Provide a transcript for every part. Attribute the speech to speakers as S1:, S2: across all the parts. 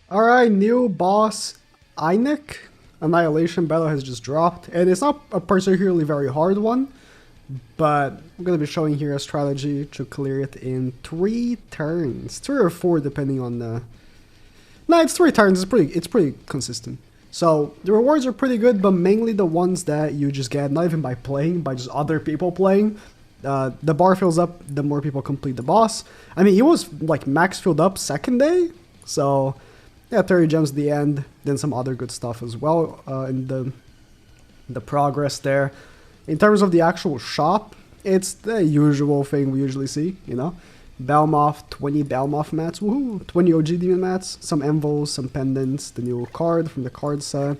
S1: Alright, new boss EINEK. Annihilation Battle has just dropped, and it's not a particularly very hard one, but I'm going to be showing here a strategy to clear it in 3 turns. 3 or 4 depending on the... No, it's 3 turns, it's pretty consistent. So, the rewards are pretty good, but mainly the ones that you just get, not even by playing, by just other people playing. The bar fills up the more people complete the boss. I mean, it was like max filled up second day, so... Yeah, 30 gems at the end, then some other good stuff as well in the progress there. In terms of the actual shop, it's the usual thing we usually see, you know. Belmoth, 20 Belmoth mats, woohoo, 20 OG demon mats, some envos, some pendants, the new card from the card set.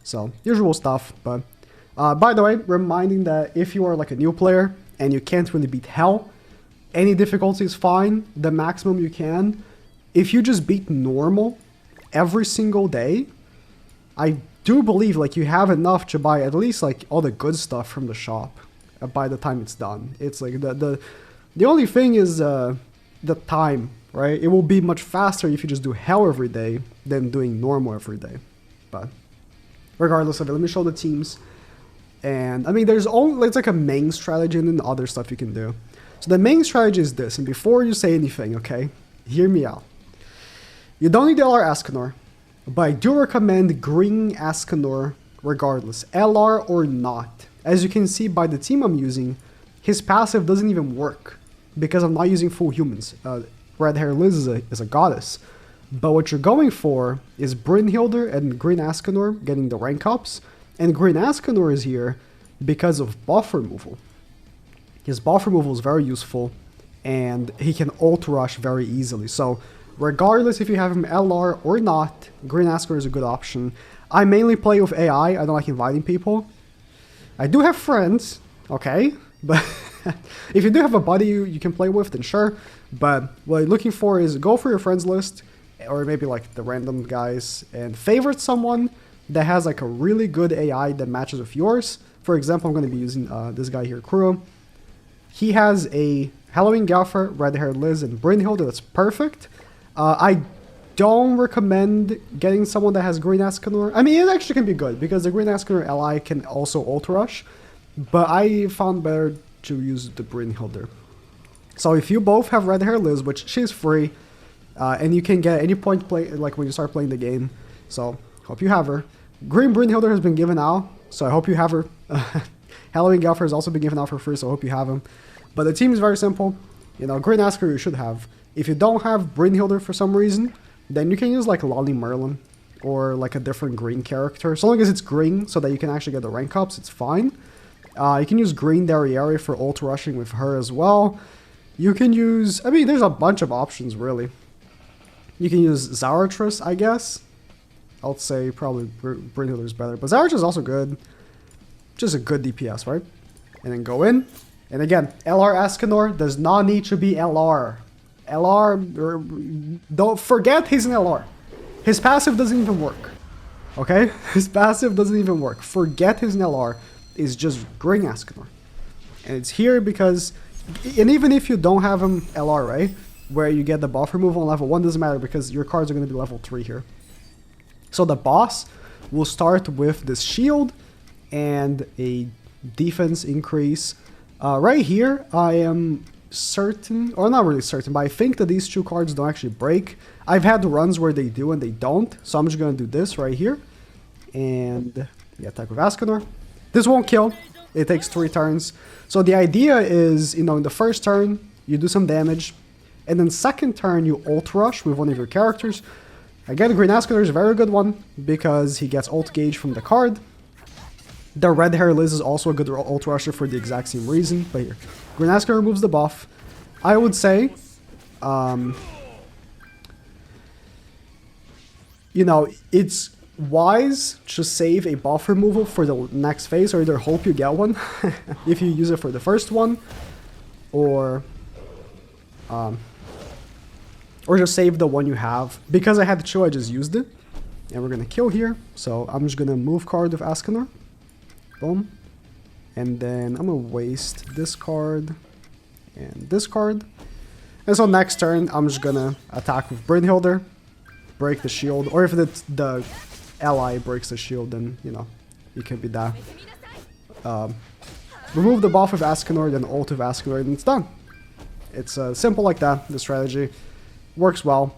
S1: So, usual stuff, but by the way, reminding that if you are like a new player and you can't really beat hell, any difficulty is fine, the maximum you can. If you just beat normal every single day, I do believe like you have enough to buy at least like all the good stuff from the shop by the time it's done. It's like the only thing is the time, right? It will be much faster if you just do hell every day than doing normal every day. But regardless of it, let me show the teams. And I mean, there's only it's like a main strategy and then other stuff you can do. So the main strategy is this, and before you say anything, okay, hear me out. You don't need LR Escanor, but I do recommend green Escanor regardless, LR or not. As you can see by the team I'm using, his passive doesn't even work because I'm not using full humans. Red Hair Liz is a goddess. But what you're going for is Brynhilder and green Escanor getting the rank ups, and green Escanor is here because of buff removal. His buff removal is very useful, and he can ult rush very easily. So regardless if you have him LR or not, green Escanor is a good option. I mainly play with AI, I don't like inviting people. I do have friends, okay, but if you do have a buddy you can play with, then sure. But what you're looking for is go for your friends list, or maybe like the random guys, and favorite someone that has like a really good AI that matches with yours. For example, I'm going to be using this guy here, Kuro. He has a Halloween Gaffer, Red Hair Liz, and Brynhilder that's perfect. I don't recommend getting someone that has green Escanor. I mean, it actually can be good because the green Escanor ally can also ult rush, but I found better to use the Brynhilder. So if you both have Red Hair Liz, which she's free, and you can get at any point play like when you start playing the game, so hope you have her. Green Brynhilder has been given out, so I hope you have her. Halloween Gaffer has also been given out for free, so I hope you have him. But the team is very simple. You know, green Escanor you should have. If you don't have Brynhilder for some reason, then you can use like Lolly Merlin or like a different green character. So long as it's green so that you can actually get the rank ups, it's fine. You can use green Derriere for ult rushing with her as well. You can use, I mean, there's a bunch of options really. You can use Zarathus, I guess. I'll say probably Brynhilder is better, but Zarathus is also good. Just a good DPS, right? And then go in. And again, LR Escanor does not need to be LR. LR, don't forget he's an LR. His passive doesn't even work. Okay? His passive doesn't even work. Forget he's an LR. It's just green Escanor. And it's here because, and even if you don't have him LR, right? Where you get the buff removal on level 1, doesn't matter because your cards are going to be level 3 here. So the boss will start with this shield and a defense increase. Right here, I am certain, or not really certain, but I think that these 2 cards don't actually break. I've had runs where they do and they don't, so I'm just going to do this right here. And yeah, attack with Escanor. This won't kill, it takes 3 turns. So the idea is, you know, in the first turn, you do some damage, and then second turn, you ult rush with one of your characters. Again, green Escanor is a very good one, because he gets ult gauge from the card. The Red Hair Liz is also a good ult rusher for the exact same reason, but here. Green Escanor removes the buff. I would say, you know, it's wise to save a buff removal for the next phase, or either hope you get one if you use it for the first one, or just save the one you have. Because I had the chill, I just used it. And we're gonna kill here, so I'm just gonna move card with Escanor. Boom. And then I'm gonna waste this card and this card. And so next turn, I'm just gonna attack with Brynhilder. break the shield, or if the ally breaks the shield, then, you know, it can be that. Remove the buff of Escanor, then ult of Escanor, and it's done. It's simple like that. The strategy works well.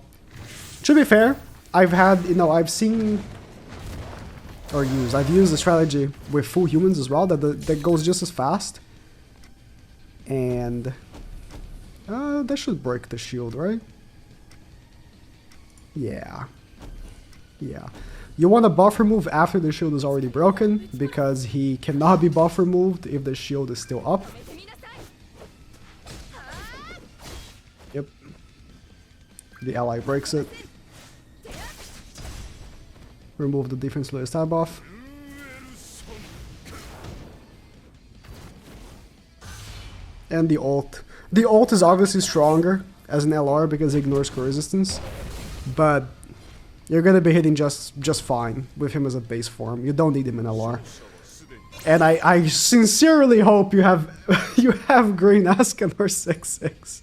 S1: To be fair, I've seen or I've used the strategy with full humans as well that goes just as fast. And that should break the shield, right? Yeah. Yeah. You want a buff remove after the shield is already broken, because he cannot be buff removed if the shield is still up. Yep. The ally breaks it. Remove the defense layer stab buff. And the ult. The ult is obviously stronger as an LR because it ignores core resistance, but you're gonna be hitting just fine with him as a base form. You don't need him in LR. And I sincerely hope you have you have green Escanor 6/6.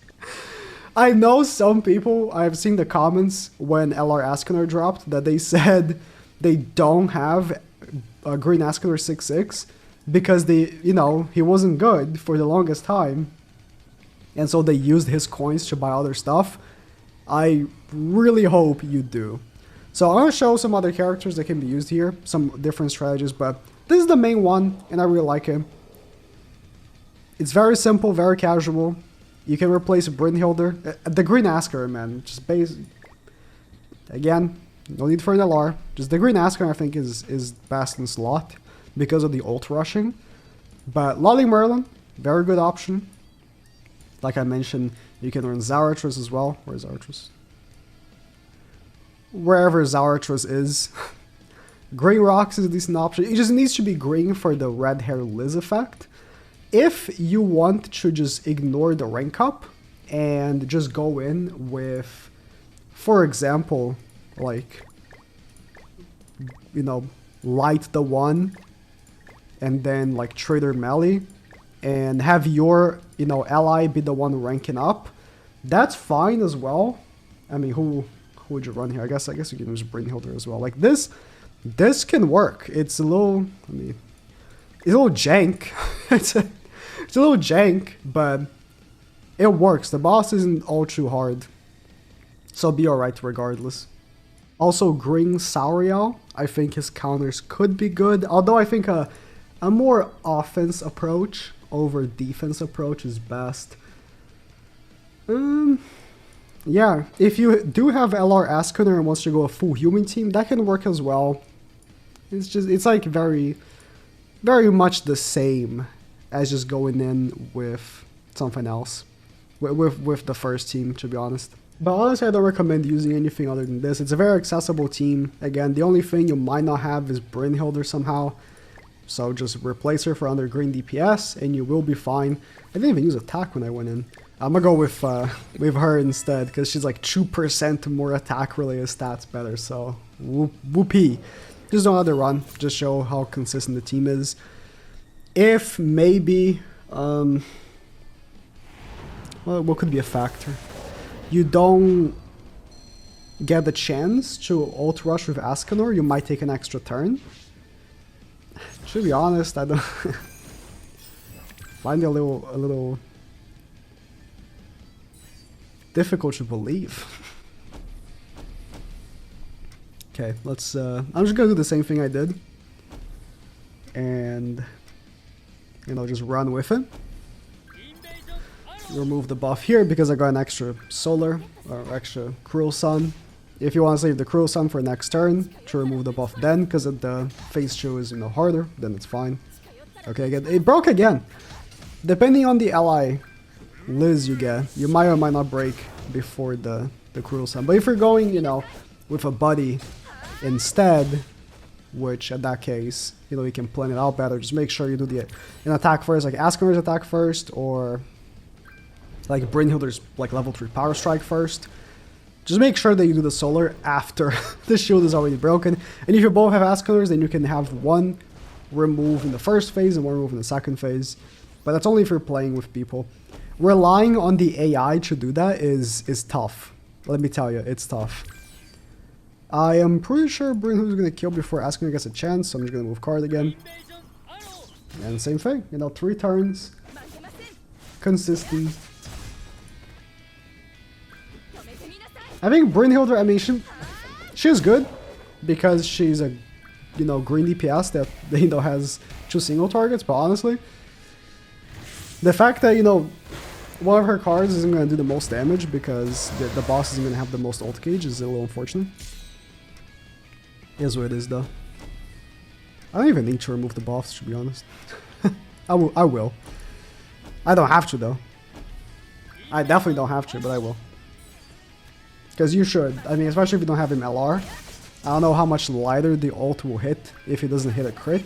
S1: I know some people, I've seen the comments when LR Escanor dropped, that they said they don't have a green Escanor 6/6 because he wasn't good for the longest time. And so they used his coins to buy other stuff. I really hope you do. So I'm going to show some other characters that can be used here, some different strategies, but this is the main one, and I really like it. It's very simple, very casual. You can replace Brynhilder. The green Asker, man, just base. Again, no need for an LR. Just the green Asker, I think, is best in slot because of the ult rushing. But Lolly Merlin, very good option. Like I mentioned, you can run Zarathus as well. Where's Zarathus? Wherever Zarathus is. Green Rocks is a decent option. It just needs to be green for the red hair Liz effect. If you want to just ignore the rank up and just go in with, for example, like, light the one and then like Trader Melee and have your, ally be the one ranking up, that's fine as well. I mean, who would you run here? I guess you can use Brynhilder as well. Like this can work. It's a little, it's a little jank. it's a little jank, but it works. The boss isn't all too hard, so be alright regardless. Also, Green Sauriel, I think his counters could be good, although I think a more offense approach over defense approach is best. Yeah, if you do have LR Escanor and wants to go a full human team, that can work as well. It's like very, very much the same as just going in with something else. With the first team, to be honest. But honestly, I don't recommend using anything other than this. It's a very accessible team. Again, the only thing you might not have is Brynhilder somehow. So just replace her for under green DPS and you will be fine. I didn't even use attack when I went in. I'm gonna go with her instead because she's like 2% more attack related stats better. So whoopee. Just another run. Just show how consistent the team is. If maybe, well, what could be a factor? You don't get the chance to ult rush with Escanor, you might take an extra turn. To be honest, I don't find it a little difficult to believe. Okay, let's I'm just gonna do the same thing I did and just run with it. Remove the buff here because I got an extra solar or extra cruel sun. If you want to save the cruel sun for next turn, to remove the buff then, because the phase 2 is harder, then it's fine. Okay, again, it broke again. Depending on the ally Liz you get, you might or might not break before the cruel sun. But if you're going, with a buddy instead, which in that case, you can plan it out better. Just make sure you do an attack first, like Askanor's attack first, or like Brynhilder's like level 3 power strike first. Just make sure that you do the solar after the shield is already broken. And if you both have Ascanors, then you can have one remove in the first phase and one remove in the second phase. But that's only if you're playing with people. Relying on the AI to do that is tough. Let me tell you, it's tough. I am pretty sure Brynhild's gonna kill before Asking gets a chance, so I'm just gonna move card again. And same thing, you know, 3 turns. Consistent. I think Brynhilder, I mean, she's good because she's a, you know, green DPS that, you know, has 2 single targets, but honestly, the fact that, you know, one of her cards isn't going to do the most damage because the boss isn't going to have the most ult gauge is a little unfortunate. Is what it is, though. I don't even need to remove the buffs, to be honest. I will. I don't have to, though. I definitely don't have to, but I will. Because you should. I mean, especially if you don't have him LR. I don't know how much lighter the ult will hit if it doesn't hit a crit.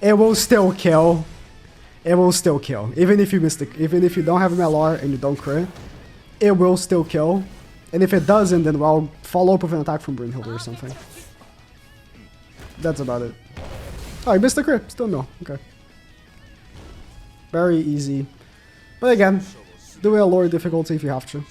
S1: It will still kill. It will still kill. Even if you miss even if you don't have him LR and you don't crit, it will still kill. And if it doesn't, then well, follow up with an attack from Brynhilder or something. That's about it. Oh, I missed the crit. Still no. Okay. Very easy. But again, do it at lower difficulty if you have to.